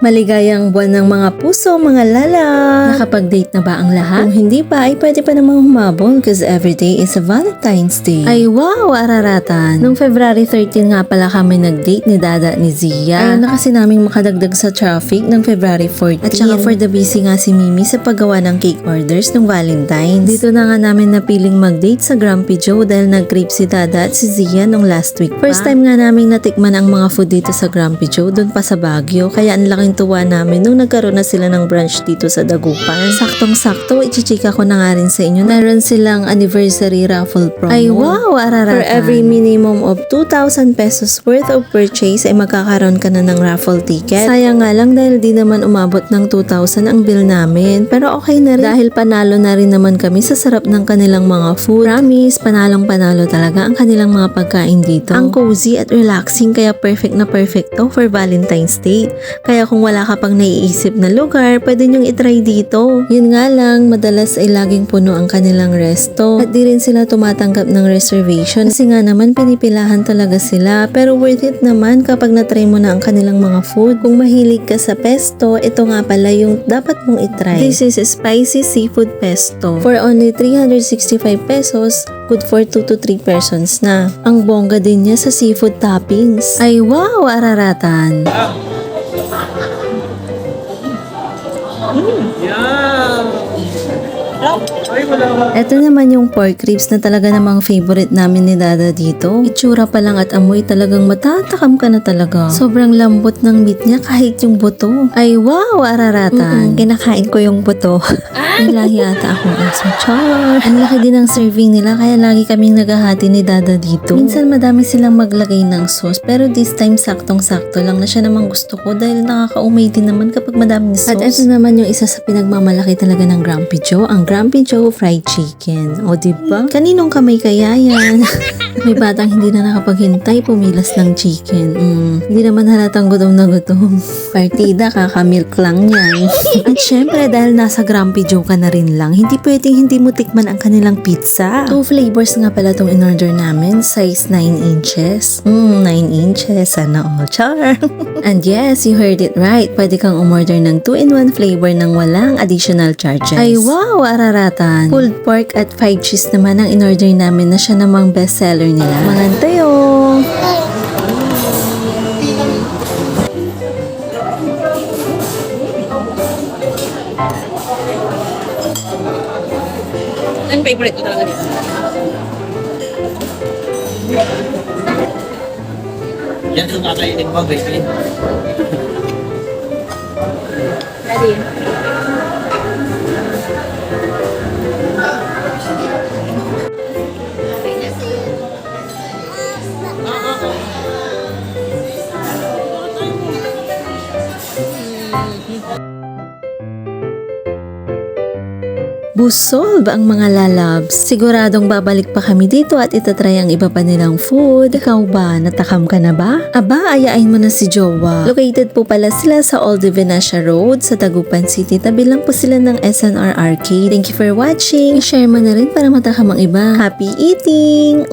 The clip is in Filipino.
Maligayang buwan ng mga puso, mga lala! Nakapag-date na ba ang lahat? Kung hindi pa, ay pwede pa namang humabol cause everyday is a Valentine's Day. Ay wow, araratan! Nung February 13 nga pala kami nag-date ni Dada at ni Zia. Ayaw na kasi naming makadagdag sa traffic ng February 14. At saka for the busy nga si Mimi sa paggawa ng cake orders ng Valentine's. Dito na nga namin napiling mag-date sa Grumpy Joe dahil nag-crave si Dada at si Zia nung last week pa. First time nga namin natikman ang mga food dito sa Grumpy Joe doon pa sa Baguio. Kaya ang laking tuwa namin nung nagkaroon na sila ng branch dito sa Dagupan. Saktong-sakto, ichichika ko na nga rin sa inyo. Meron silang anniversary raffle promo. Ay wow, araratan! For every minimum of 2,000 pesos worth of purchase ay magkakaroon ka na ng raffle ticket. Sayang nga lang dahil di naman umabot ng 2,000 ang bill namin. Pero okay na rin dahil panalo na rin naman kami sa sarap ng kanilang mga food. Promise, panalong-panalo talaga ang kanilang mga pagkain dito. Ang cozy at relaxing kaya perfect na perfect to for Valentine's Day. Kaya kung wala ka pang naiisip na lugar, pwede nyong itry dito. Yun nga lang, madalas ay laging puno ang kanilang resto at di rin sila tumatanggap ng reservation kasi nga naman pinipilahan talaga sila. Pero worth it naman kapag natry mo na ang kanilang mga food. Kung mahilig ka sa pesto, ito nga pala yung dapat mong itry. This is a spicy seafood pesto. For only 365 pesos, good for 2 to 3 persons na. Ang bongga din niya sa seafood toppings. Ay wow, araratan! Ito naman yung pork ribs na talaga namang favorite namin ni Dada dito. Itsura pa lang at amoy talagang matatakam ka na talaga. Sobrang lambot ng meat niya kahit yung buto. Ay wow, araratan. Kinakain ko yung buto. May lahi ata akong aso. Char! Ang laki din ng serving nila kaya lagi kaming naghahati ni Dada dito. Minsan madami silang maglagay ng sauce pero this time saktong-sakto lang na siya namang gusto ko dahil nakakaumay din naman kapag madaming sauce. At ito naman yung isa sa pinagmamalaki talaga ng Grumpy Joe, ang Grumpy Joe fried chicken. O diba? Kaninong kamay kaya yan? May batang hindi na nakapaghintay pumilas ng chicken. Hindi naman halatang gutom na gutom. Partida, kakamilk lang yan. At syempre dahil nasa Grumpy Joe ka na rin lang, hindi pwedeng hindi mo tikman ang kanilang pizza. 2 flavors nga pala tong in-order namin. Size 9 inches. 9 inches. Sana all. Char! And yes, you heard it right. Pwede kang umorder ng 2-in-1 flavor ng walang additional charges. Ay wow, araratan! Pulled pork at 5 cheese naman ang in-order namin na siya namang bestseller nila. Mangantayo! Ang favorite ko talaga dito. Yan yung kakainin mo, baby. Ready? Busog ang mga lalabs. Siguradong babalik pa kami dito at itatry ang iba pa nilang food. Ikaw ba? Natakam ka na ba? Aba, ayain mo na si Jowa. Located po pala sila sa Old Venetia Road sa Dagupan City. Tabi lang po sila ng SNR Arcade. Thank you for watching. I-share mo na rin para matakam ang iba. Happy eating!